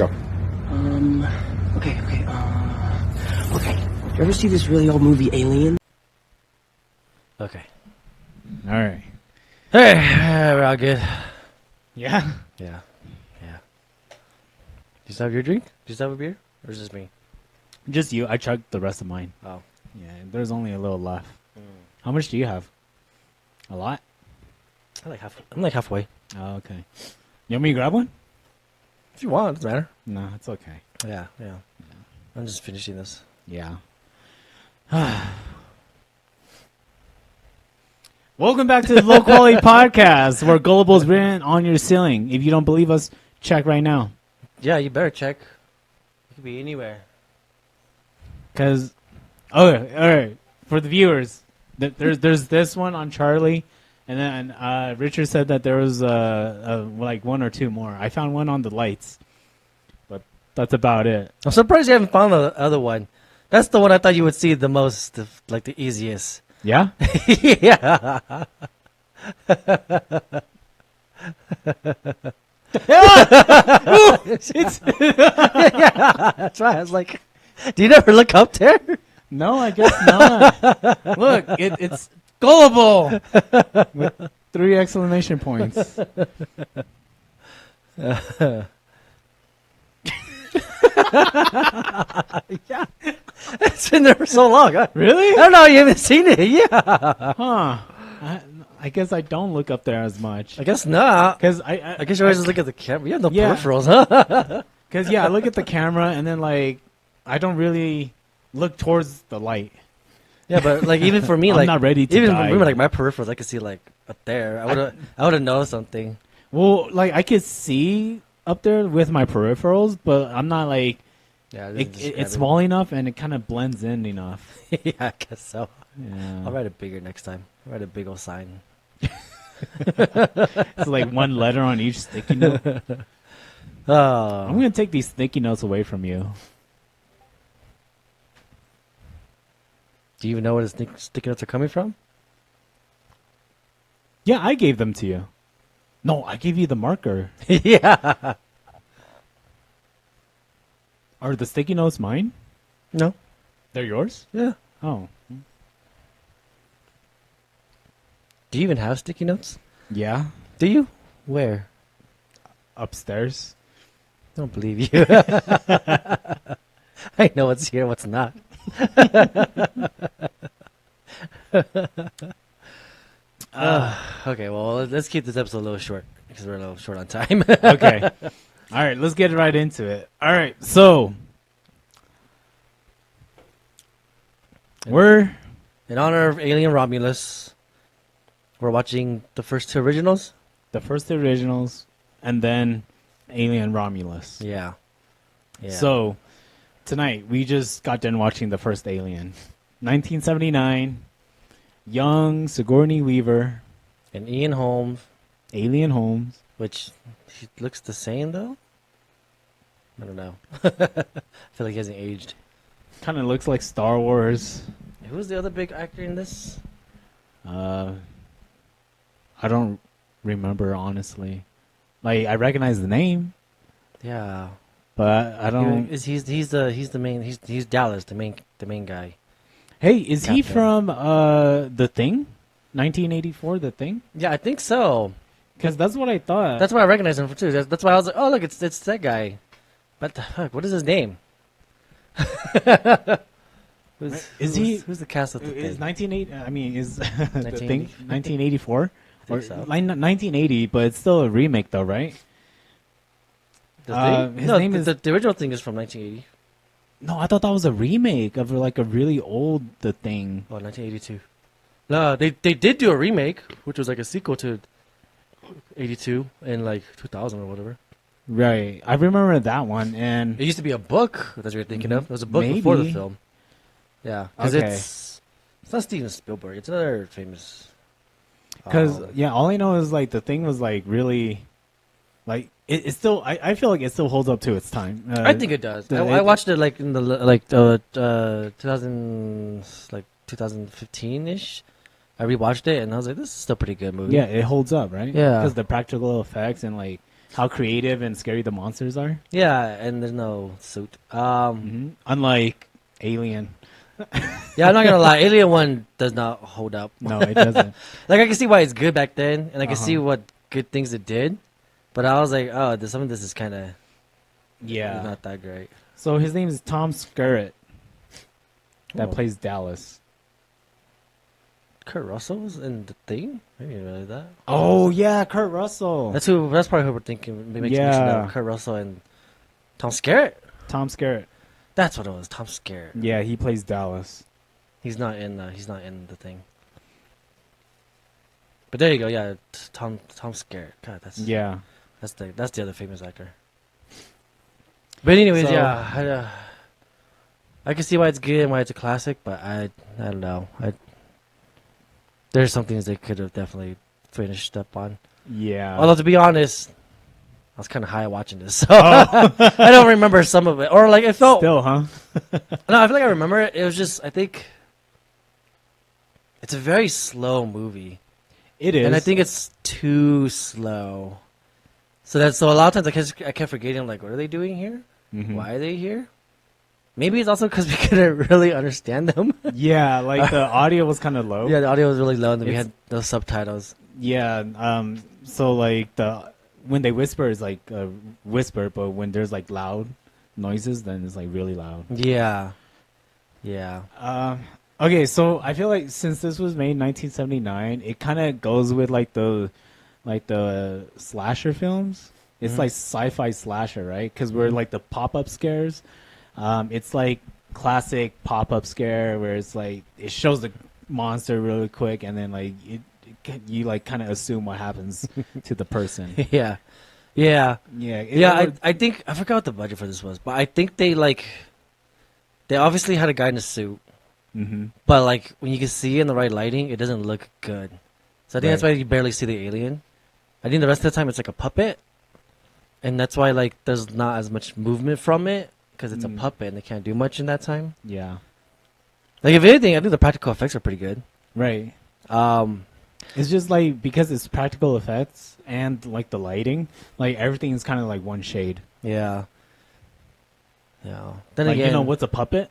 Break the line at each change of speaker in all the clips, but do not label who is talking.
Go.
Okay. You ever see this really old movie, Alien?
Okay.
All right.
Hey, we're all good.
Yeah.
Yeah. You still have your drink? Do you still have a beer? Or is it just me?
Just you. I chugged the rest of mine.
Oh.
Yeah, there's only a little left. How much do you have? A lot?
I'm like halfway.
Oh, okay. You want me to grab one?
If you want, it doesn't matter.
No, it's okay.
Yeah. I'm just finishing this.
Yeah. Welcome back to the Low Quality Podcast, where Gullible's written on your ceiling. If you don't believe us, check right now.
Yeah, you better check. It could be anywhere.
Cause, all right. For the viewers, there's this one on Charlie, and then Richard said that there was like one or two more. I found one on the lights, but that's about it.
I'm surprised you haven't found the other one. That's the one I thought you would see the most, like the easiest.
Yeah.
Yeah. Yeah, that's right. I was like, do you never look up there?
No, I guess not. Look, it's gullible with 3 exclamation points.
Yeah, it's been there for so long.
Really?
I don't know. You haven't seen it. Yeah.
Huh. I guess I don't look up there as much.
I guess not.
Because
I guess you always just look at the camera. You have no
Yeah.
peripherals, huh?
Because, I look at the camera and then, like, I don't really look towards the light.
Yeah, but like even for me,
I'm
like
not ready to
even
die.
for me, like my peripherals, I could see like up there. I would have noticed something.
Well, like, I could see up there with my peripherals, but I'm not, like,
Yeah,
it's small enough and it kind of blends in enough.
Yeah, I guess so.
Yeah.
I'll write it bigger next time. I'll write a big old sign.
It's like one letter on each sticky note.
Oh,
I'm going to take these sticky notes away from you.
do you even know where the sticky notes are coming from?
Yeah, I gave them to you. No, I gave you the marker.
Yeah.
Are the sticky notes mine?
No.
They're yours?
Yeah.
Oh.
Do you even have sticky notes?
Yeah.
Do you? Where?
Upstairs.
I don't believe you. I know what's here, what's not. Okay, well, let's keep this episode a little short because we're a little short on time.
Okay. All right, let's get right into it. All right, so we're
In honor of Alien Romulus, we're watching the first 2 originals.
the first originals and then Alien Romulus.
Yeah.
So tonight we just got done watching the first Alien. 1979, young Sigourney Weaver,
and Ian Holmes,
Alien Holmes.
which he looks the same though. I don't know. I feel like he hasn't aged.
Kind of looks like Star Wars.
Who's the other big actor in this?
I don't remember, honestly. Like, I recognize the name,
Yeah.
but I don't.
He's the main. He's Dallas, the main guy.
Hey, is he
Captain.
from The Thing? 1984, The Thing?
Yeah, I think so.
Because that's what I thought.
That's why I recognize him for too. That's why I was like, oh look, it's that guy. But the fuck, what is his name? Who's the cast of the
Is
thing?
1980? I mean, is The Thing
1980?
1984
I think so.
1980? But it's still a remake, though, right?
The thing?
his
No,
name is-
the original thing is from 1980.
No, I thought that was a remake of like a really old The Thing.
Oh, 1982. No, they did do a remake, which was like a sequel to 82 in like 2000 or whatever.
Right, I remember that one, and
It used to be a book. That's what you're thinking of. It was a book before the
Maybe.
film. Yeah, because
Okay.
it's not Steven Spielberg. It's another famous.
because all I know is like The Thing was like really, like it still. I feel like it still holds up to its time.
I think it does.
the-
I watched it like in the 2015 ish. I rewatched it and I was like, this is still a pretty good movie.
Yeah, it holds up, right?
Yeah.
because the practical effects and like how creative and scary the monsters are.
Yeah, and there's no suit.
Unlike Alien.
Yeah, I'm not gonna lie. Alien 1 does not hold up.
No, it doesn't.
Like, I can see why it's good back then, and I can see
Uh-huh.
what good things it did. But I was like, oh, some of this is kind of
Yeah.
not that great.
So his name is Tom Skerritt. That
Oh.
plays Dallas.
Kurt Russell was in the thing? I didn't realize that.
Oh yeah, Kurt Russell.
That's probably who we're thinking. Makes me
Yeah.
Kurt Russell and Tom Skerritt.
Tom Skerritt.
That's what it was. Tom Skerritt.
Yeah, he plays Dallas.
He's not in the thing. But there you go. Yeah, Tom Skerritt. God, that's that's the other famous actor. But anyways,
So-
yeah, I can see why it's good and why it's a classic, but I don't know. There's some things they could have definitely finished up on.
Yeah.
Although to be honest, I was kind of high watching this, so I don't remember some of it. Or like it felt.
Still, huh?
No, I feel like I remember it. It was just I think it's a very slow movie.
It is.
And I think it's too slow. So a lot of times I kept forgetting, like, what are they doing here?
Mhm.
Why are they here? Maybe it's also because we couldn't really understand them.
Yeah, like the audio was kind of low.
Yeah, the audio was really low, and then we
It's-
had those subtitles.
Yeah. So like when they whisper is like a whisper, but when there's like loud noises, then it's like really loud.
Yeah, yeah,
Okay, so I feel like since this was made in 1979, it kind of goes with like the slasher films. It's
Mhm.
like sci-fi slasher, right? Because we're like the pop-up scares. It's like classic pop-up scare where it's like it shows the monster really quick, and then like you like kind of assume what happens to the person.
yeah, yeah,
Yeah,
yeah. I think I forgot what the budget for this was, but I think they obviously had a guy in a suit,
hmm
but like when you can see it in the right lighting, it doesn't look good. So I think that's
Right.
why you barely see the alien. I think the rest of the time it's like a puppet, and that's why like there's not as much movement from it because it's a
Mm.
puppet and they can't do much in that time.
Yeah,
Like if anything, I think the practical effects are pretty good.
right.
Um,
It's just like because it's practical effects and like the lighting, like everything is kind of like one shade.
yeah, yeah. Then
Like
again,
you know what's a puppet?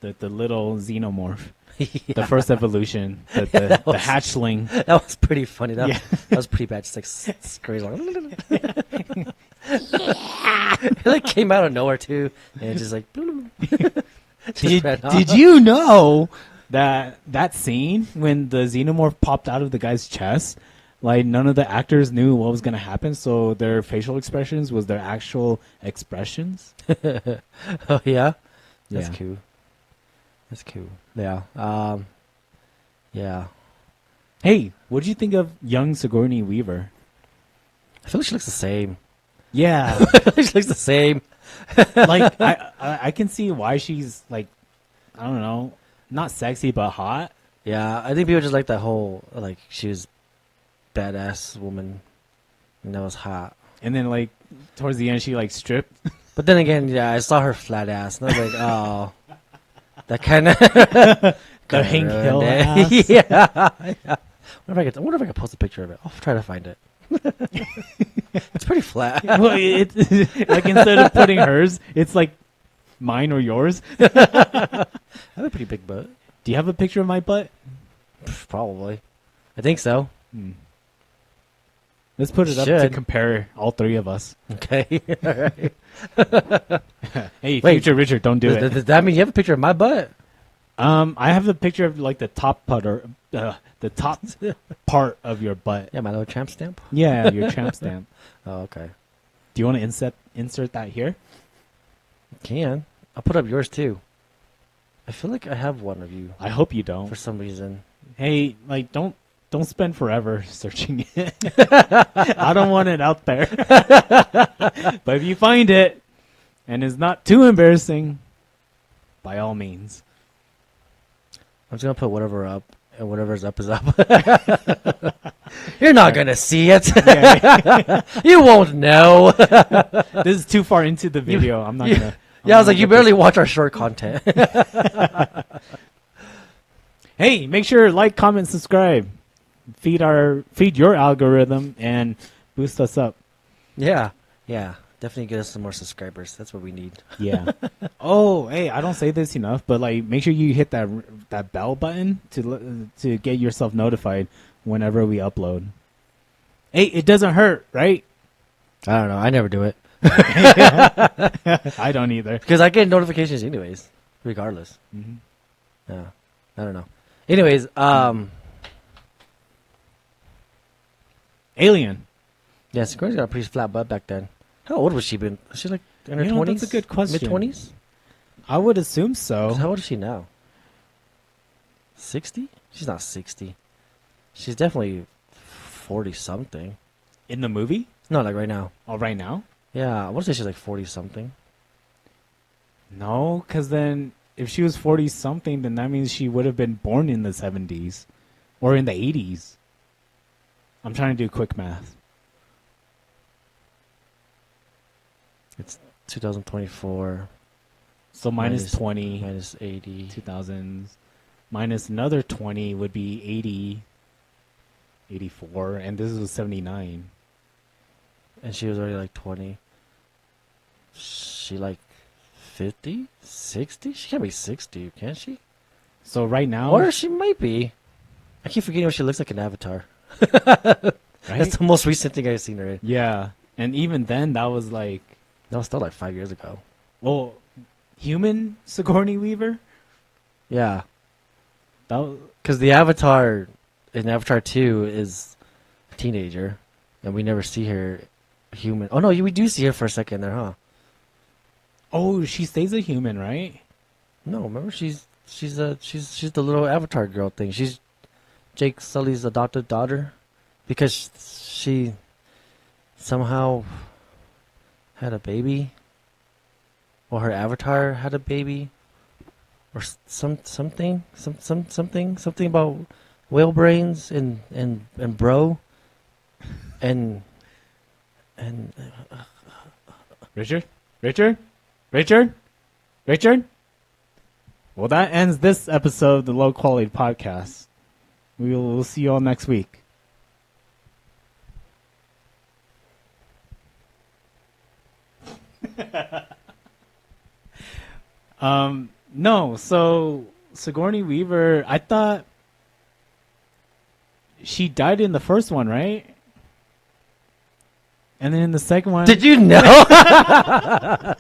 The little xenomorph,
yeah,
the first evolution, the
That
the
was-
hatchling.
that was pretty funny. That,
Yeah.
that was pretty bad. Just like crazy. Like, it like came out of nowhere too, and it just like. just ran off.
Did you know that scene when the xenomorph popped out of the guy's chest? Like none of the actors knew what was gonna happen, so their facial expressions was their actual expressions.
Oh yeah, that's
Yeah.
cool. That's cool. Yeah. Yeah.
Hey, what did you think of young Sigourney Weaver?
I feel like she looks the same.
Yeah,
I feel like she looks the same.
like I can see why she's like, I don't know, not sexy but hot.
Yeah, I think people just like that whole like she was badass woman, and that was hot.
And then like towards the end, she like stripped.
But then again, yeah, I saw her flat ass, and I was like, oh, that kind of
The Hank Hill ass.
yeah. Yeah. I wonder if I can post a picture of it. I'll try to find it. It's pretty flat.
Well, like instead of putting hers, it's like mine or yours.
I have a pretty big butt.
Do you have a picture of my butt?
Probably. I think so.
Let's put it up to
Should.
compare all three of us.
Okay. All right.
Hey,
Wait.
future Richard, don't do it.
Does that mean you have a picture of my butt?
I have a picture of like the top the top part of your butt.
Yeah, my little tramp stamp.
Yeah, your tramp stamp.
Oh, okay.
Do you want to insert that here?
Can. I'll put up yours too. I feel like I have one of you
I hope you
for
don't.
some reason.
Hey, like don't spend forever searching it. I don't want it out there. But if you find it and it's not too embarrassing, by all means.
I'm just gonna put whatever up, and whatever's up is up. You're not gonna see it. You won't know.
This is too far into the video. I'm not
you-
gonna.
Yeah, I was like, you barely watch our short content.
Hey, make sure to like, comment, subscribe. Feed your algorithm and boost us up.
Yeah. Yeah, definitely get us some more subscribers. That's what we need.
Yeah. Oh, hey, I don't say this enough, but like, make sure you hit that bell button to get yourself notified whenever we upload. Hey, it doesn't hurt, right?
I don't know. I never do it
I don't either.
because I get notifications anyways, regardless.
Mm-hmm.
Yeah, I don't know. Anyways,
Alien.
yeah, Sigourney's got a pretty flat butt back then. How old was she been? Was she like in her
You know,
20s?
that's a good question.
Mid-20s?
I would assume so.
How old is she now? 60? She's not 60. She's definitely 40-something.
In the movie?
No, like right now.
Oh, right now?
Yeah, I want to say she's like 40-something.
No, because then if she was 40-something, then that means she would have been born in the 70s or in the 80s. I'm trying to do quick math.
It's 2024
So minus 20,
minus 80.
2000s, minus another 20 would be 80, 84, and this was 79.
And she was already like 20. She like 50? 60? She can't be 60, can she?
So right now,
Or she might be. I keep forgetting what she looks like in Avatar.
right?
That's the most recent thing I've seen her in.
Yeah, and even then, that was like,
That was still like 5 years ago.
well, human Sigourney Weaver.
Yeah.
That was,
Because the Avatar in Avatar 2 is a teenager. And we never see her human. Oh, no, we do see her for a second there, huh?
oh, she stays a human, right?
No, remember she's the little Avatar girl thing. She's Jake Sully's adopted daughter because she somehow had a baby, or her avatar had a baby, or something about whale brains and bro, and
Richard. Well, that ends this episode of the Low Quality Podcast. We'll see you all next week. No, so Sigourney Weaver, I thought she died in the first one, right? And then in the second one,
did you know? I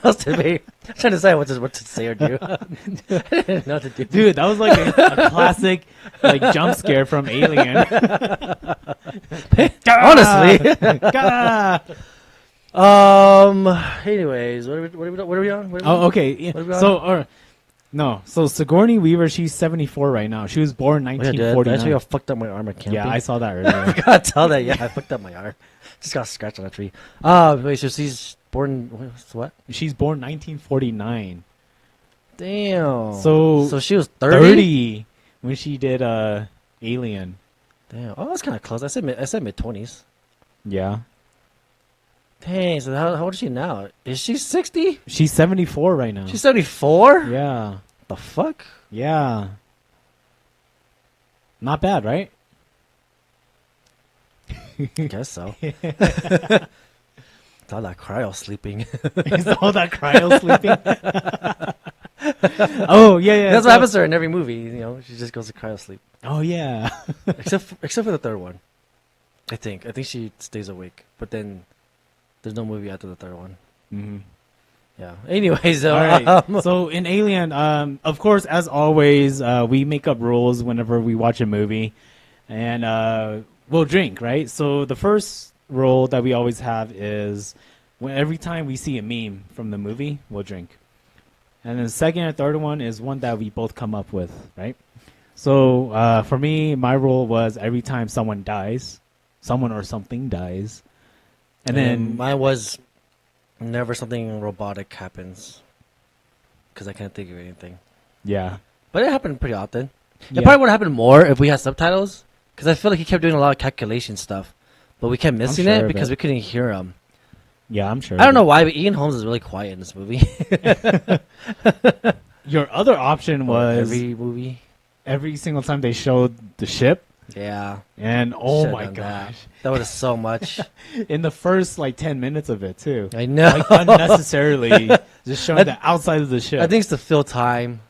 was trying to decide what to say or do. I didn't know what to do.
dude, that was like a classic like jump scare from Alien.
Honestly.
Gah!
Anyways, what are we on?
Oh, okay. Yeah.
What are we on?
So, so Sigourney Weaver, she's 74 right now. She was born
Did I
1949.
fucked up my arm at camping?
Yeah, I saw that
I
earlier.
forgot to tell that. Yeah, I fucked up my arm. Just got scratched on a tree. Wait, so she's born, what?
She's born 1949.
Damn.
So
she was 30?
when she did Alien.
Damn. Oh, that's kind of close. I said mid-20s.
Yeah.
Dang, so how old is she now? Is she 60?
She's 74 right now.
She's 74?
Yeah.
The fuck?
Yeah. Not bad, right?
I guess so. It's all that cryo sleeping.
Is all that cryo sleeping? Oh, yeah.
That's what happens to her in every movie. You know, she just goes to cryo sleep.
Oh, yeah.
except for the third one. I think she stays awake, but then there's no movie after the third one.
Mm-hmm.
Yeah. Anyways,
All right. So in Alien, of course, as always, we make up rules whenever we watch a movie, and we'll drink, right? So the first rule that we always have is every time we see a meme from the movie, we'll drink. And then the second and third one is one that we both come up with, right? So for me, my rule was every time someone dies, someone or something dies, and then
mine was never something robotic happens, because I can't think of anything.
yeah,
But it happened pretty often.
Yeah.
It probably would happen more if we had subtitles, because I feel like he kept doing a lot of calculation stuff, but we kept missing
sure
it
of
because
it.
we couldn't hear him.
yeah, I'm sure.
I don't know why, but Ian Holmes is really quiet in this movie.
Your other option was
every movie.
every single time they showed the ship,
Yeah.
And oh
Should've
my
done that.
gosh,
That would have so much.
in the first like 10 minutes of it too,
I know.
like unnecessarily just showing the outside of the ship.
I think it's to fill time.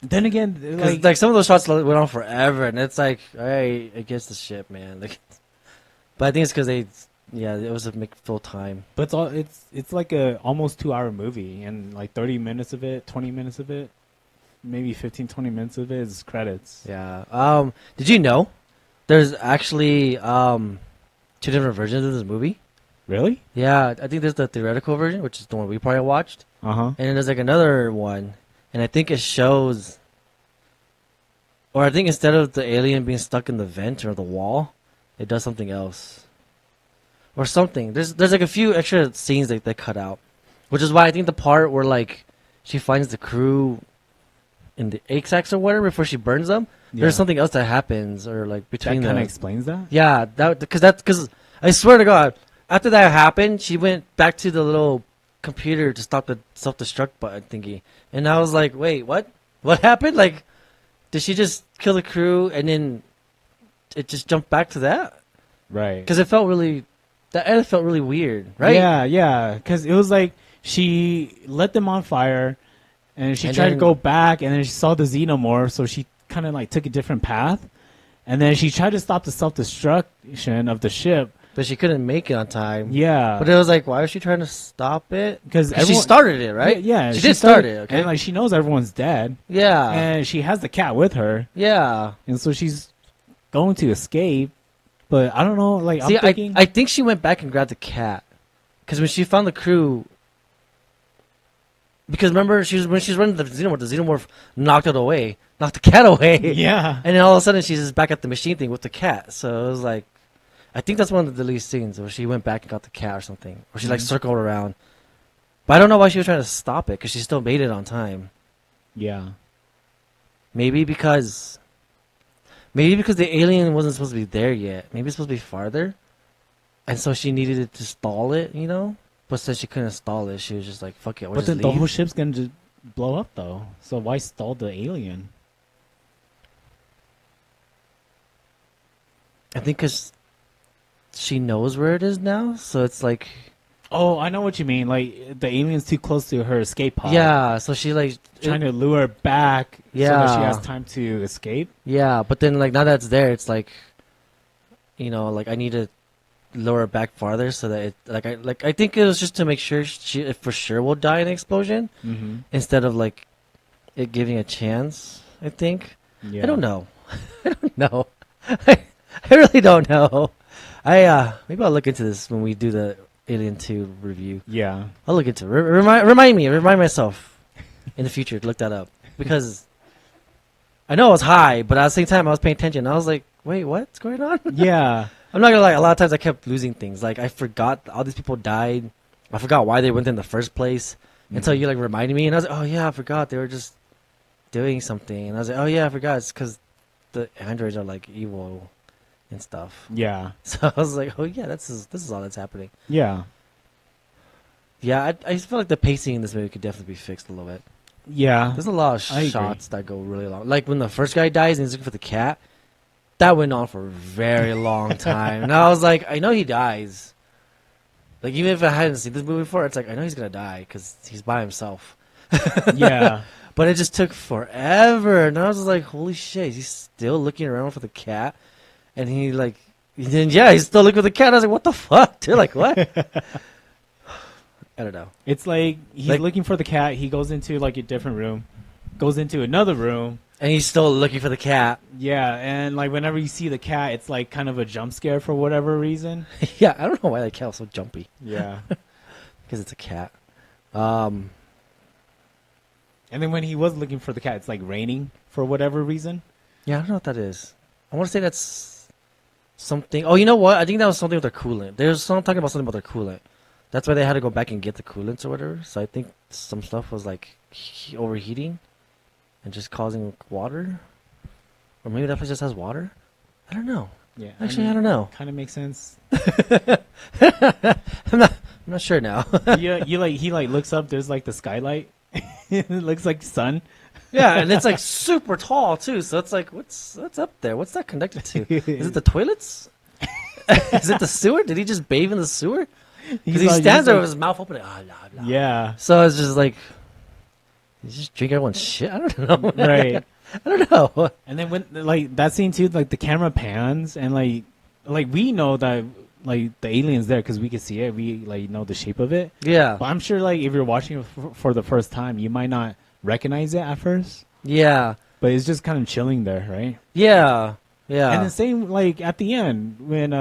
Then again,
Because like some of those shots went on forever, and it's like, all right, I guess the ship, man. Like, but I think it's because it was to make fill time.
but it's like a almost 2 hour movie, and like 30 minutes of it, 20 minutes of it, maybe 15, 20 minutes of it is credits.
Yeah. Did you know there's actually 2 different versions of this movie?
Really?
Yeah, I think there's the theoretical version, which is the one we probably watched,
Uh-huh.
and then there's like another one, and I think it shows, or I think instead of the alien being stuck in the vent or the wall, it does something else, or something. There's like a few extra scenes that they cut out, which is why I think the part where like she finds the crew in the egg sacs or whatever before she burns them, there's something else that happens, or like
That
between
kind of
the
explains that?
yeah, because I swear to God, after that happened, she went back to the little computer to stop the self-destruct button thingy, and I was like, wait, what? What happened? Like, did she just kill the crew and then it just jumped back to that?
Right.
Because it felt really, that edit felt really weird, right?
Yeah. Because it was like she lit them on fire, and she
And
tried to
then-
go back, and then she saw the xenomorph, so she kind of like took a different path, and then she tried to stop the self-destruction of the ship.
But she couldn't make it on time.
Yeah.
But it was like, why was she trying to stop it?
Because
She started it, right?
Yeah,
She did start it, okay?
And like she knows everyone's dead,
Yeah.
and she has the cat with her,
Yeah.
and so she's going to escape. But I don't know. Like
See,
I'm thinking,
I think she went back and grabbed the cat. Because when she found the crew... Because remember, when she was running the xenomorph knocked it away. Knocked the cat away.
yeah,
And then all of a sudden, she's just back at the machine thing with the cat. So it was like... I think that's one of the deleted scenes where she went back and got the cat or something. Or she like circled around. But I don't know why she was trying to stop it. Because she still made it on time.
yeah,
Maybe because the alien wasn't supposed to be there yet. Maybe it's supposed to be farther. And so she needed it to stall it, you know? But since she couldn't stall it, she was just like, fuck it, we'll
but
just
then the
leave.
whole ship's gonna just blow up though. So why stall the alien?
I think because she knows where it is now. So it's like...
Oh, I know what you mean. Like the alien's too close to her escape pod.
Yeah, so she like...
trying to lure her back so that she
Yeah.
has time to escape.
Yeah, but then like now that it's there, it's like... You know, like I need to lower it back farther so that it... I think it was just to make sure she for sure will die in an explosion.
Mm-hmm.
Instead of like it giving a chance, I think.
Yeah.
I don't know. I don't know. I really don't know. Maybe I'll look into this when we do the Alien 2 review.
Yeah.
I'll look into it. Remind myself in the future to look that up. Because I know it was high, but at the same time I was paying attention. I was like, wait, what's going on?
Yeah.
I'm not gonna lie, a lot of times I kept losing things. Like I forgot all these people died. I forgot why they went there in the first place. Until you like reminded me, and I was like, oh yeah, I forgot. They were just doing something. And I was like, oh yeah, I forgot. It's because the androids are like evil and stuff.
Yeah.
So I was like, oh yeah, this is all that's happening.
Yeah.
Yeah, I just feel like the pacing in this movie could definitely be fixed a little bit.
Yeah.
There's a lot of
I agree.
shots that go really long. Like when the first guy dies and he's looking for the cat, that went on for a very long time. And I was like, I know he dies. Like even if I hadn't seen this movie before, it's like I know he's gonna die because he's by himself.
Yeah.
But it just took forever, and I was like, holy shit, he's still looking around for the cat, and he's still looking for the cat. I was like, what the fuck, dude? Like what? I don't know.
It's like he's
Like-
looking for the cat. He goes into like a different room, goes into another room.
And he's still looking for the cat.
Yeah, and like whenever you see the cat, it's like kind of a jump scare for whatever reason.
Yeah, I don't know why that cat was so jumpy.
Yeah.
Because it's a cat.
And then when he was looking for the cat, it's like raining for whatever reason.
Yeah, I don't know what that is. I want to say that's something. Oh, you know what? I think that was something with their coolant. There's someone talking about something about their coolant. That's why they had to go back and get the coolants or whatever. So I think some stuff was like overheating and just causing water. Or maybe that place just has water. I don't know.
Yeah.
Actually, I don't know.
Kind of makes sense.
I'm not sure now.
He like looks up. There's like the skylight. It looks like the sun.
Yeah, and it's like super tall too. So it's like, what's up there? What's that connected to? Is it the toilets? Is it the sewer? Did he just bathe in the sewer? Because he stands there with his mouth open. Ah, blah, blah.
Yeah.
So it's just like, you just drink everyone's shit. I don't know.
Right.
I don't know.
And then when like that scene too, like the camera pans and like we know that like the alien's there because we can see it. We like know the shape of it.
Yeah.
But I'm sure like if you're watching it for the first time, you might not recognize it at first.
Yeah.
But it's just kind of chilling there, right?
Yeah. Yeah.
And the same like at the end when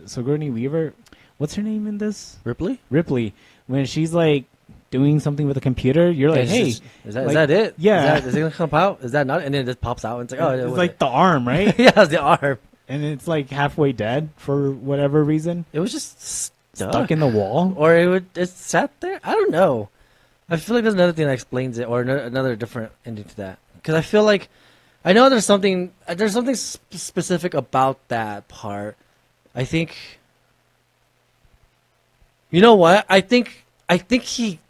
Sigourney Weaver, what's her name in this? Ripley. When she's like doing something with a computer, you're like, hey,
is
like,
that it?
Yeah.
Is it gonna come out? Is that not? And then it just pops out. And it's like, oh,
it's like the arm, right?
yeah, it's the arm.
And it's like halfway dead for whatever reason.
It was just
Stuck in the wall.
or it sat there. I don't know. I feel like there's another thing that explains it, or another different ending to that. Because I feel like I know there's something specific about that part. I think. You know what? I think he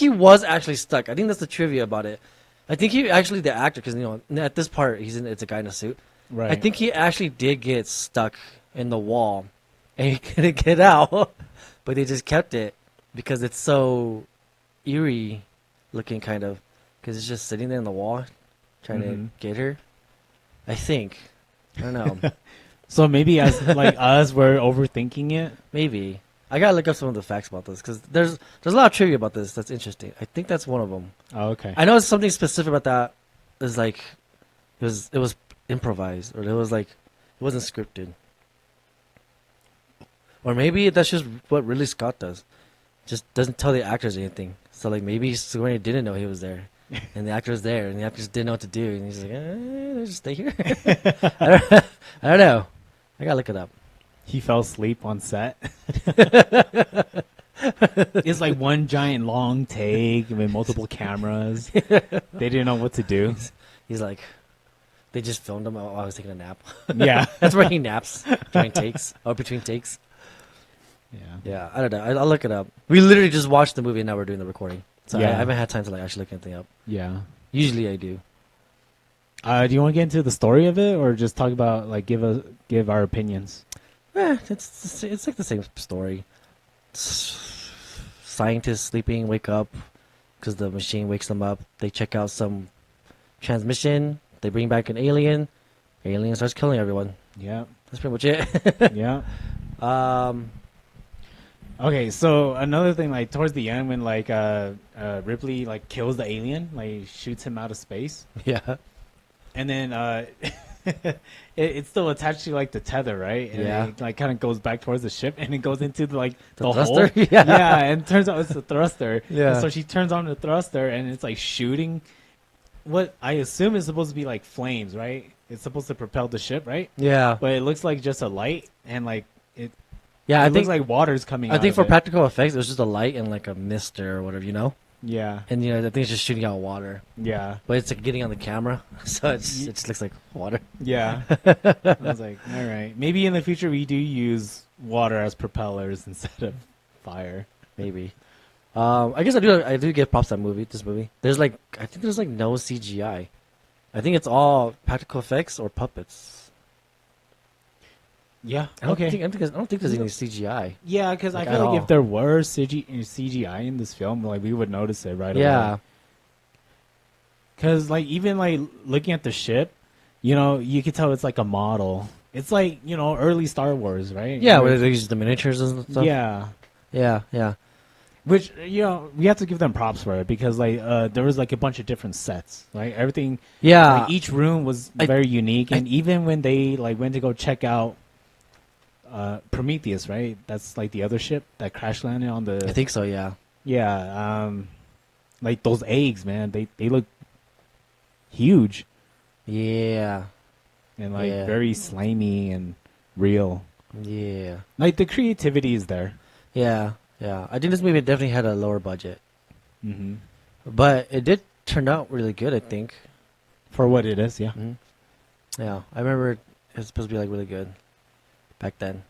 was actually stuck. I think that's the trivia about it. I think he actually the actor, because at this part it's a guy in a suit.
Right.
I think he actually did get stuck in the wall, and he couldn't get out. But they just kept it because it's so eerie looking, kind of, because it's just sitting there in the wall, trying to get her. I think. I don't know.
So maybe as like us, we're overthinking it.
Maybe. I gotta look up some of the facts about this because there's a lot of trivia about this that's interesting. I think that's one of them.
Oh, okay.
I know it's something specific about that. Is like it was improvised, or it wasn't scripted, or maybe that's just what Ridley Scott does. Just doesn't tell the actors anything. So like maybe Sigourney didn't know he was there, and the actor was there, and the actors didn't know what to do, and he's like, just stay here. I don't know. I gotta look it up.
He fell asleep on set. It's like one giant long take with multiple cameras. They didn't know what to do.
He's like, they just filmed him while I was taking a nap.
Yeah.
That's where he naps during takes or between takes.
Yeah.
Yeah, I don't know. I'll look it up. We literally just watched the movie and now we're doing the recording. So
Yeah.
I haven't had time to like actually look anything up.
Yeah.
Usually I do.
Do you want to get into the story of it, or just talk about like give our opinions?
It's like the same story. Scientists sleeping, wake up because the machine wakes them up. They check out some transmission. They bring back an alien. Alien starts killing everyone.
Yeah.
That's pretty much it.
Yeah. Okay, so another thing, like towards the end, when like Ripley like kills the alien, like shoots him out of space,
Yeah.
and then it's still attached to like the tether, right? And
Yeah.
it like kind of goes back towards the ship, and it goes into the
The
hole.
thruster? Yeah.
Yeah, and it turns out it's the thruster.
Yeah.
And so she turns on the thruster, and it's like shooting what I assume is supposed to be like flames, right? It's supposed to propel the ship, right?
Yeah.
But it looks like just a light, and like it.
Yeah,
It
I
looks
think
like water's coming.
I
out
think
of
for
it.
practical effects, it was just a light and like a mister or whatever,
Yeah.
And I think it's just shooting out water,
Yeah.
but it's like getting on the camera, so it just looks like water.
Yeah. I was like, all right. Maybe in the future we do use water as propellers instead of fire.
Maybe. I guess I do give props to this movie. I think there's like no CGI. I think it's all practical effects or puppets.
Yeah.
I don't
Okay.
think there's any CGI.
Yeah, because
Like,
I
at
feel like
all.
if there were CGI in this film, like we would notice it right away.
Yeah.
Because like even like looking at the ship, you could tell it's like a model. It's like early Star Wars, right?
Yeah, where they use the miniatures and stuff.
Yeah.
Yeah, yeah.
Which we have to give them props for it because like there was like a bunch of different sets, right? Everything.
Yeah.
Like, each room was very unique, and even when they like went to go check out Prometheus, right? That's like the other ship that crash landed on the.
I think so, yeah.
Yeah, like those eggs, man. They look huge
Yeah.
and like
Yeah.
very slimy and real.
Yeah.
Like the creativity is there.
Yeah. Yeah. I think this movie definitely had a lower budget.
Mm-hmm.
But it did turn out really good, I think.
For what it is, yeah.
Mhm. Yeah. I remember it was supposed to be like really good back then.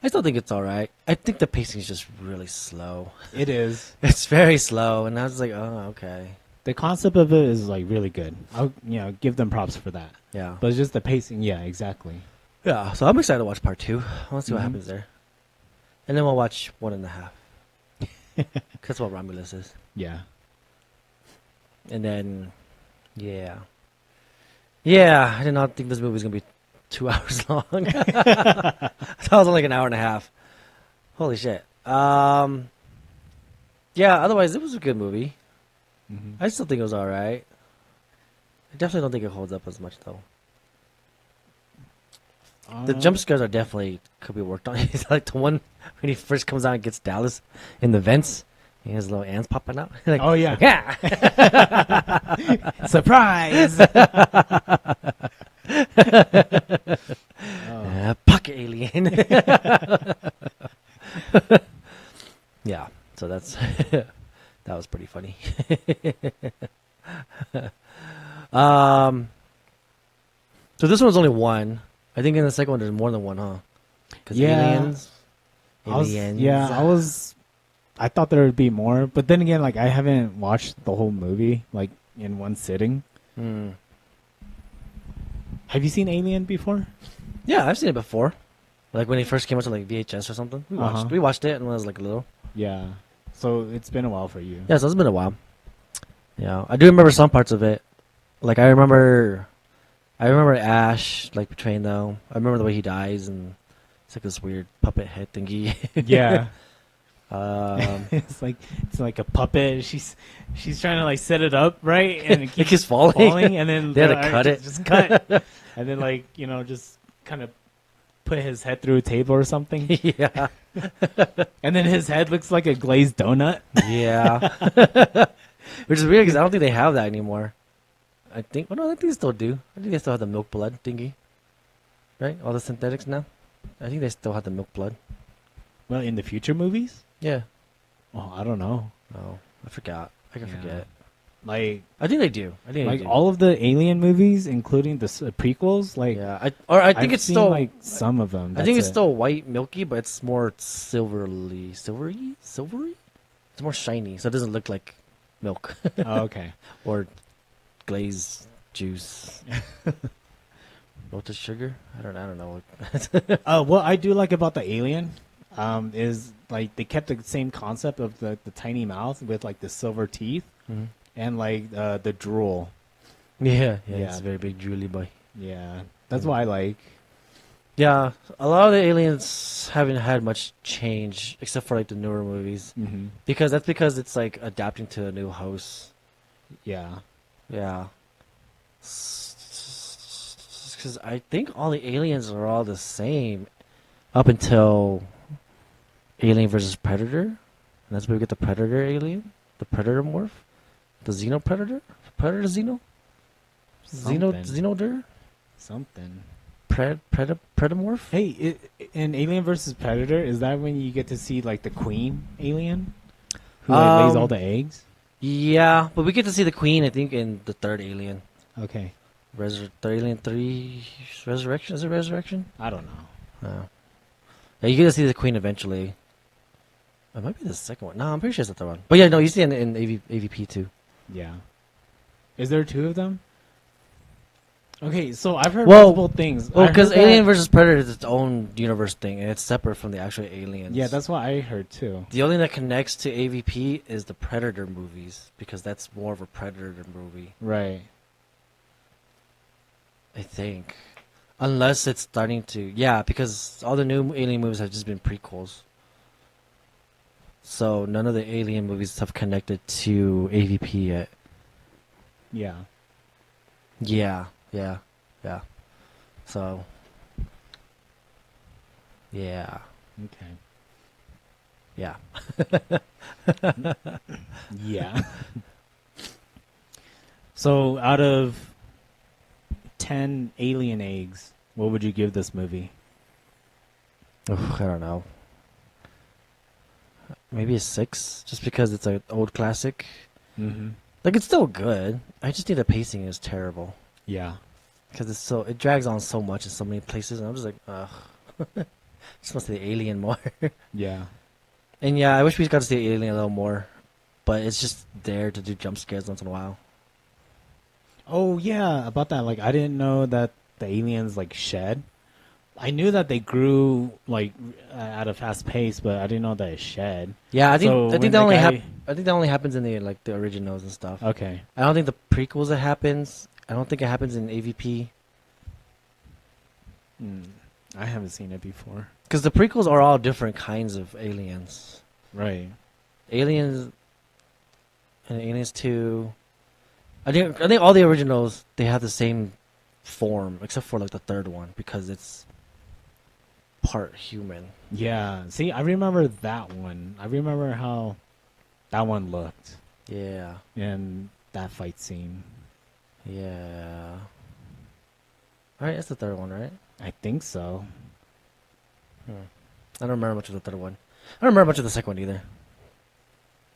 I still think it's alright. I think the pacing is just really slow.
It is.
It's very slow, and I was like, oh, okay.
the concept of it is like really good. I'll give them props for that.
Yeah.
But it's just the pacing. Yeah, exactly.
Yeah, so I'm excited to watch part 2. I want to see what
Mhm.
happens there. And then we'll watch 1.5. That's what Romulus is.
Yeah.
And then, yeah. Yeah, I did not think this movie was going to be 2 hours long. That was only like an hour and a half. Holy shit. Yeah, otherwise, it was a good movie.
Mm-hmm.
I still think it was alright. I definitely don't think it holds up as much, though. The jump scares are definitely could be worked on. It's like the one when he first comes out and gets Dallas in the vents. He has little ants popping out. Like,
Oh yeah.
yeah.
Surprise.
Pocket alien. Yeah. So that's that was pretty funny. So this one's only one. I think in the second one there's more than one, huh? Because
Yeah.
aliens.
I thought there would be more, but then again, like I haven't watched the whole movie like in one sitting.
Hmm.
Have you seen Alien before?
Yeah, I've seen it before. Like when it first came out to like VHS or something. We watched it when I was like little.
Yeah. So it's been a while for you.
Yeah, so it's been a while. Yeah, I do remember some parts of it. Like I remember Ash like betraying though. I remember the way he dies and it's like this weird puppet head thingy.
Yeah.
Um,
it's like a puppet. She's trying to like set it up right, and it
it keeps falling.
and then
They had to cut it.
just cut, and then like just kind of put his head through a table or something,
Yeah,
and then his head looks like a glazed donut.
yeah. Which is weird because I don't think they have that anymore. I think, well, no, I think they still do. I think they still have the milk blood thingy, right? All the synthetics now. I think they still have the milk blood.
Well, in the future movies,
Yeah.
oh, I don't know.
Oh, I forgot. I can
Yeah.
forget.
Like
I think they do. I think they do.
all of the Alien movies, including the prequels. Like,
Yeah. I think
I've
it's
seen,
still
like some of them.
I think it's
That's it.
still white milky, but it's more silvery. It's more shiny, so it doesn't look like milk
Oh, okay.
or glazed juice. Lotus sugar? I don't know.
What I do like about the Alien, is like they kept the same concept of the tiny mouth with like the silver teeth
Mhm.
and like the drool.
Yeah,
Yeah.
it's a very big drooly boy.
Yeah, that's what I like.
Yeah, a lot of the aliens haven't had much change except for like the newer movies
Mm-hmm.
because it's like adapting to a new host.
Yeah.
Yeah. Because I think all the aliens are all the same up until Alien versus Predator. And that's where we get the Predator alien, the Predator morph, the Xeno Predator, Predator Xeno,
Something.
Xenodur,
Something.
Predomorph.
Hey, in Alien versus Predator, is that when you get to see like the queen alien who like, lays all the eggs?
Yeah, but we get to see the Queen, I think, in the third Alien.
Okay,
Alien 3 Resurrection? Is it Resurrection?
I don't know.
No. Yeah, you get to see the Queen eventually. It might be the second one. No, I'm pretty sure it's the third one. But yeah, no, you see it in AVP too.
Yeah. Is there two of them? Okay, so I've heard
Well-
multiple things.
Well,
I
because
heard that-
Alien versus Predator is its own universe thing, and it's separate from the actual aliens.
Yeah, that's what I heard too.
The only thing that connects to AVP is the Predator movies, because that's more of a Predator movie,
Right.
I think. Unless it's starting to... Yeah, because all the new Alien movies have just been prequels. So none of the Alien movies have connected to AVP yet.
Yeah.
Yeah. So... Yeah.
Okay.
Yeah.
Yeah. So, out of 10 alien eggs, what would you give this movie?
I don't know. Maybe a 6, just because it's an old classic.
Mm-hmm.
Like, it's still good. I just think the pacing is terrible.
Yeah.
Because it drags on so much in so many places, and I'm just like, ugh. Just wants to see the alien more.
Yeah.
And yeah, I wish we got to see the alien a little more. but it's just there to do jump scares once in a while.
Oh yeah, about that. Like I didn't know that the aliens like shed. I knew that they grew like at a fast pace, but I didn't know that it shed.
Yeah, I think
So
I
when
think
the
that only
guy-
I think that only happens in the like the originals and stuff.
Okay.
I don't think the prequels it happens. I don't think it happens in AVP
I haven't seen it before.
because the prequels are all different kinds of aliens.
Right.
Aliens and Aliens 2. I think all the originals they have the same form except for like the third one because it's part human.
Yeah. See, I remember that one. I remember how that one looked
Yeah.
in that fight scene.
Yeah. All right, that's the third one, right?
I think so.
I don't remember much of the third one. I don't remember much of the second one either.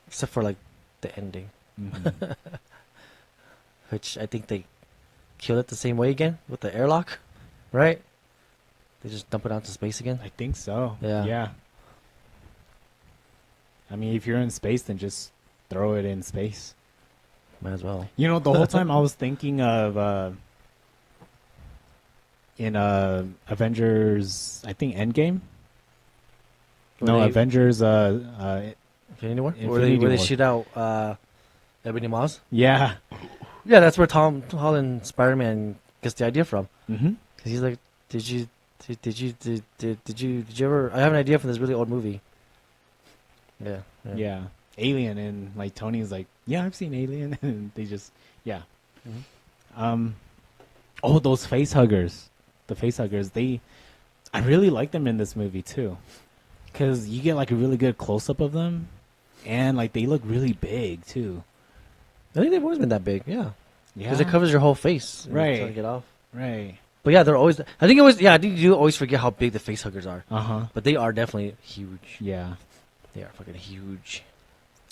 Except for like the ending,
Mhm.
which I think they killed it the same way again with the airlock, right? They just dump it out to space again.
I think so.
Yeah.
Yeah. I mean, if you're in space, then just throw it in space.
Might as well.
You know, the whole time I was thinking of in Avengers, I think Endgame.
Were
No,
they-
Avengers.
Infinity War?
Infinity
where they
War.
shoot out Ebony Moss?
Yeah.
Yeah, that's where Tom Holland Spider-Man gets the idea from.
Mm-hmm.
Cause he's like, did you ever? I have an idea from this really old movie. Yeah.
Yeah. Alien, and like Tony's like, yeah, I've seen Alien, and they just, yeah.
Mhm.
Oh, those face huggers, the face huggers. I really like them in this movie too, because you get like a really good close up of them, and like they look really big too.
I think they've always been that big. Yeah.
Yeah.
Because it covers your whole face. and it's
Right.
trying to get off.
Right.
But yeah, they're always. I think it was. Yeah, I think you do always forget how big the face huggers are.
Uh huh.
But they are definitely huge.
Yeah.
They are fucking huge.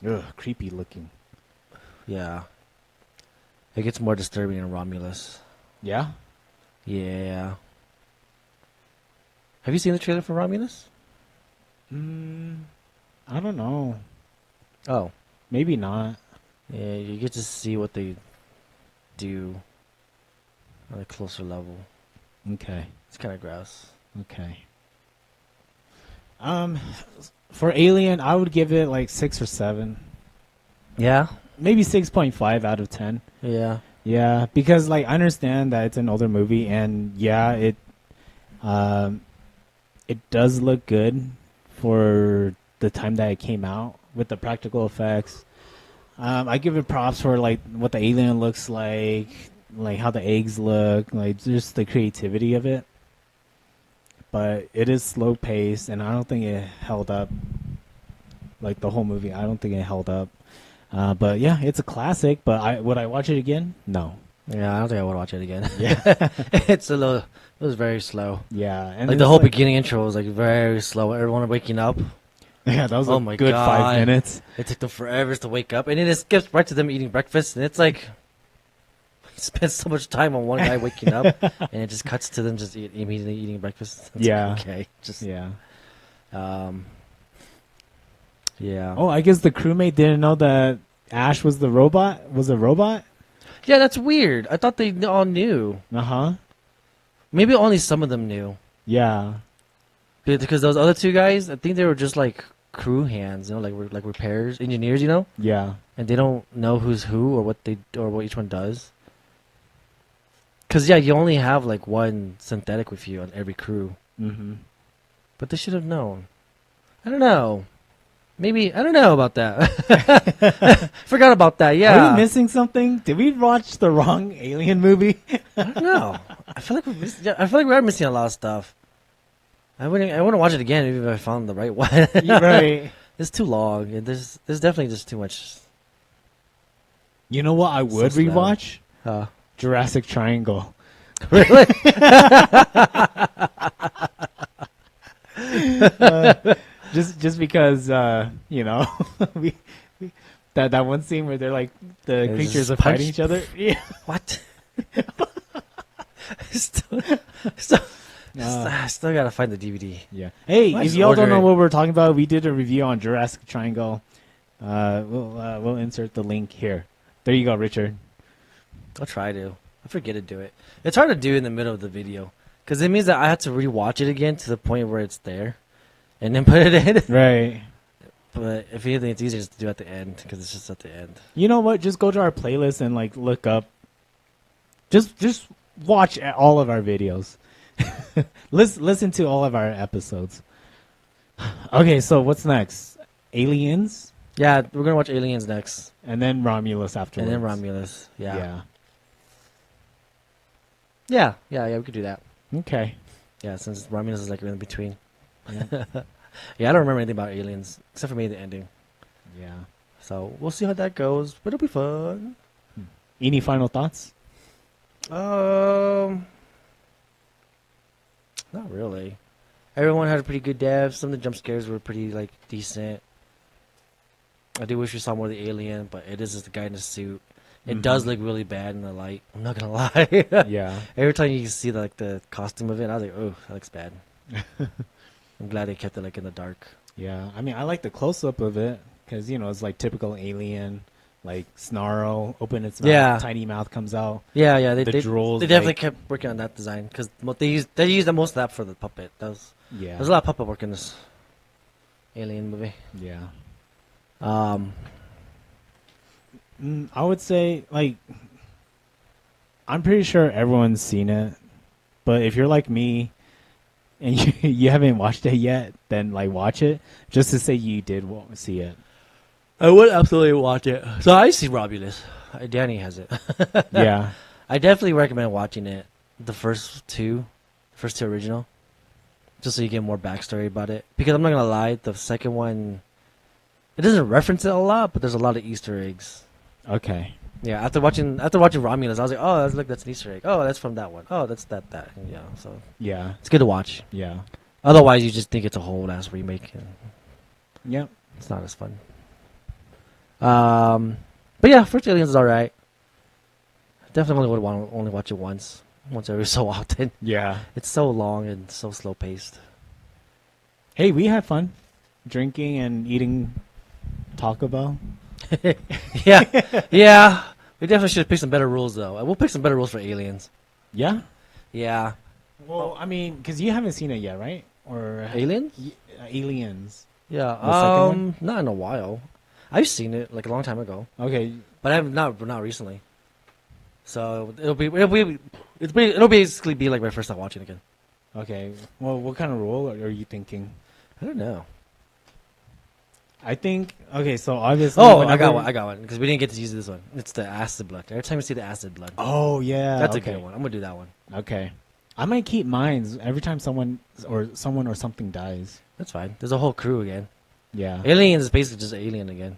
Ugh, creepy looking.
Yeah. It gets more disturbing in Romulus.
Yeah.
Yeah. Have you seen the trailer for Romulus?
I don't know.
Oh.
Maybe not.
Yeah, you get to see what they do on a closer level.
Okay.
It's kind of gross.
Okay. For Alien, I would give it like 6 or 7.
Yeah.
Maybe 6.5 out of 10.
Yeah.
Yeah, because like I understand that it's an older movie, and yeah, it does look good for the time that it came out with the practical effects. I give it props for like what the alien looks like how the eggs look, like just the creativity of it. But it is slow paced, and I don't think it held up. Like the whole movie, I don't think it held up. But yeah, it's a classic. But would I watch it again? No.
Yeah, I don't think I would watch it again.
Yeah.
It's a little. It was very slow.
Yeah, and
Like
it's
the whole beginning intro was like very slow. Everyone waking up.
Yeah, that was
Oh
a
my
good
God.
5 minutes.
It took them forever to wake up, and then it skips right to them eating breakfast, and it's like spent so much time on one guy waking up, and it just cuts to them just immediately eating breakfast. It's
Yeah.
like, okay. Just
Yeah.
yeah.
Oh, I guess the crewmate didn't know that Ash was the robot. Was a robot.
Yeah, that's weird. I thought they all knew.
Uh huh.
Maybe only some of them knew.
Yeah.
Because those other two guys, I think they were just like crew hands, like repairs, engineers,
Yeah.
and they don't know who's who or what each one does. Cause yeah, you only have like one synthetic with you on every crew,
Mm-hmm.
but they should have known. I don't know. Maybe I don't know about that. Forgot about that. Yeah.
Are we missing something? Did we watch the wrong Alien movie?
I don't know. I feel like I feel like we are missing a lot of stuff. I wouldn't watch it again even if I found the right one.
Right.
It's too long. There's definitely just too much.
You know what I would
slow.
rewatch? Jurassic Triangle.
Really?
Just because we that one scene where they're like the
They
creatures
just
are fighting
punch-
each other. Yeah.
What? still, I still gotta find the DVD.
Yeah. Hey,
Might
if
just
y'all don't
order
know
it.
what we're talking about, we did a review on Jurassic Triangle. We'll insert the link here. There you go, Richard.
I'll try to. I forget to do it. It's hard to do in the middle of the video because it means that I have to rewatch it again to the point where it's there, and then put it in.
Right.
But if anything, it's easier just to do at the end because it's just at the end.
You know what? Just go to our playlist and like look up. Just watch all of our videos. Listen to all of our episodes. Okay, so what's next? Aliens,
Yeah, we're gonna watch Aliens next,
and then Romulus afterwards.
and then Romulus.
Yeah.
Yeah. We could do that.
Okay.
Yeah, since Romulus is like in between.
Yeah.
Yeah, I don't remember anything about Aliens except for maybe the ending.
Yeah.
So we'll see how that goes, but it'll be fun.
Any final thoughts?
Not really. Everyone had a pretty good dev. Some of the jump scares were pretty like decent. I do wish we saw more of the alien, but it is just the guy in the suit. It does look really bad in the light. I'm not gonna lie.
Yeah.
Every time you see like the costume of it, I was like, oh, that looks bad. I'm glad they kept it like in the dark.
Yeah. I mean, I like the close up of it because it's like typical alien, like snarl, open its mouth,
Yeah.
tiny mouth comes out.
Yeah.
The drools,
they definitely
like-
kept working on that design because they used the most of that for the puppet.
Yeah.
There's a lot of puppet work in this alien movie.
Yeah. I would say, like, I'm pretty sure everyone's seen it, but if you're like me and you haven't watched it yet, then like watch it just to say you did see it.
I would absolutely watch it. So I see Romulus. Danny has it.
Yeah.
I definitely recommend watching it. The first two original, just so you get more backstory about it. Because I'm not gonna lie, the second one, it doesn't reference it a lot, but there's a lot of Easter eggs.
Okay.
Yeah, after watching Romulus, I was like, oh, that's an Easter egg. Oh, that's from that one. Oh, that's that. Yeah, so
Yeah.
it's good to watch.
Yeah.
Otherwise, you just think it's a whole ass remake, and
Yep.
it's not as fun. But yeah, First Aliens is alright. Definitely would want to only watch it once every so often.
Yeah.
It's so long and so slow paced.
Hey, we had fun drinking and eating Taco Bell.
Yeah, yeah. We definitely should pick some better rules though. We'll pick some better rules for Aliens.
Yeah.
Yeah,
Well, I mean, because you haven't seen it yet, right? Or
Aliens.
Aliens.
Yeah,
The second one?
not in a while. I've seen it like a long time ago,
Okay.
but I have not recently. So it'll basically be like my first time watching again.
Okay. Well, what kind of rule are you thinking?
I don't know.
I think okay. So obviously,
Oh,
whenever-
I got one because we didn't get to use this one. It's the acid blood. Every time you see the acid blood,
Oh yeah,
that's
okay.
a good one. I'm gonna do that one.
Okay, I might keep mine every time someone or something dies.
That's fine. There's a whole crew again.
Yeah,
Aliens is basically just Alien again.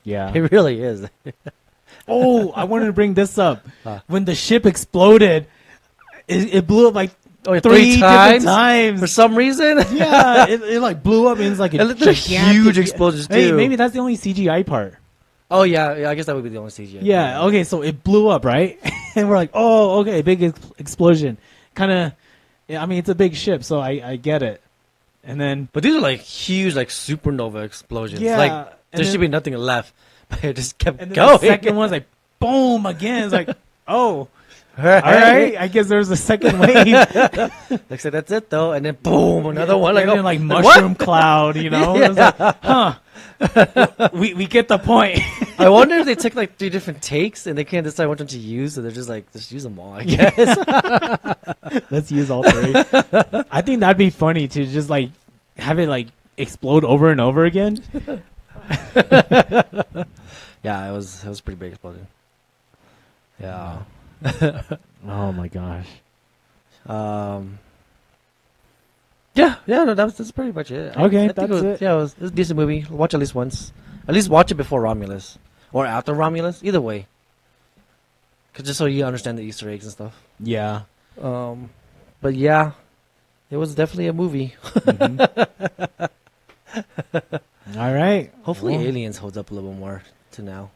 yeah.
It really is.
Oh, I wanted to bring this up.
Huh.
When the ship exploded, it blew up like
Oh,
three different
for
times.
some reason.
Yeah, it like blew up and it's like a
It looked like
gigantic-
huge explosions
Hey,
too.
maybe that's the only CGI part.
Oh yeah, I guess that would be the only CGI.
Yeah. Okay. So it blew up, right? And we're like, oh, okay, big explosion. Kind of. I mean, it's a big ship, so I get it. And then
But these are like huge, like supernova explosions.
Yeah,
Like
and
there
then-
should be nothing left, but it just kept
and then
going.
the second one's like, boom again. It's like, oh,
all right.
all right. I guess there's a second wave.
Like said, that's it though, and then boom, another one. Like,
and then,
oh,
like
what?
mushroom cloud, you know? It's like, huh. we get the point.
I wonder if they took like 3 different takes and they can't decide which one to use, so they're just like, just use them all. I guess.
Let's use all 3. I think that'd be funny to just like have it like explode over and over again.
Yeah, it was pretty big explosion. Yeah.
Oh my gosh.
Yeah, no, that's pretty much it.
Okay,
I think
that's
it was,
it.
Yeah, it was a decent movie. Watch at least once. At least watch it before Romulus or after Romulus. Either way, cause just so you understand the Easter eggs and stuff.
Yeah.
But yeah, it was definitely a movie.
All right.
Hopefully,
Well,
Aliens holds up a little more to now,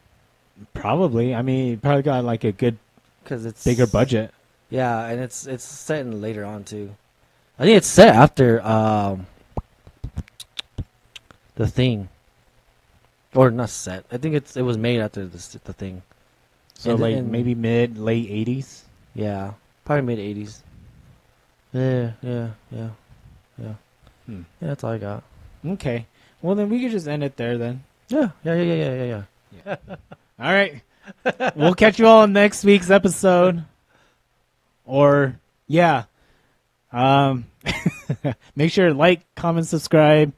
probably. I mean, it probably got like a good
cause it's
bigger budget.
Yeah, and it's set in later on too. I think it's set after The Thing. or not set. I think it was made after the thing.
So
And-
like
and-
maybe mid late 80s.
Yeah, probably mid 80s. Yeah.
Hmm.
Yeah, that's all I got.
Okay. Well, then we could just end it there then.
Yeah.
All right. We'll catch you all in next week's episode. Or yeah. Make sure to like, comment, subscribe.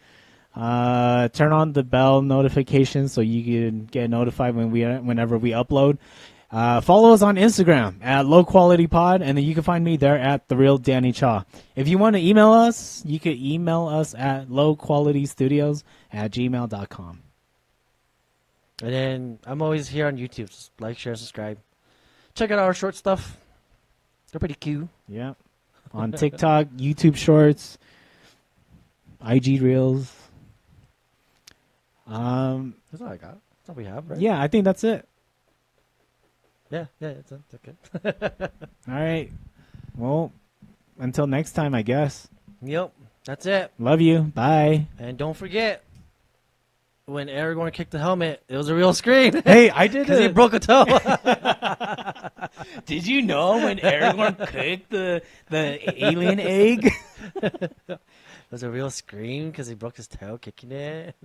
Turn on the bell notification so you can get notified whenever we upload. Follow us on Instagram at Low Quality Pod, and then you can find me there at The Real Danny Cha. If you want to email us, you can email us at lowqualitystudios@gmail.com.
And then I'm always here on YouTube. Just like, share, subscribe. Check out our short stuff. They're pretty cute.
Yeah. On TikTok, YouTube Shorts, IG Reels.
That's all I got. That's all we have, right?
Yeah, I think that's it.
Yeah, it's okay.
All right. Well, until next time, I guess.
Yep, that's it.
Love you. Bye.
And don't forget, when Aragorn kicked the helmet, it was a real screen.
Hey, I did
Because he broke a toe.
Did you know when Aragorn cooked the alien egg?
It was a real scream because he broke his toe kicking it.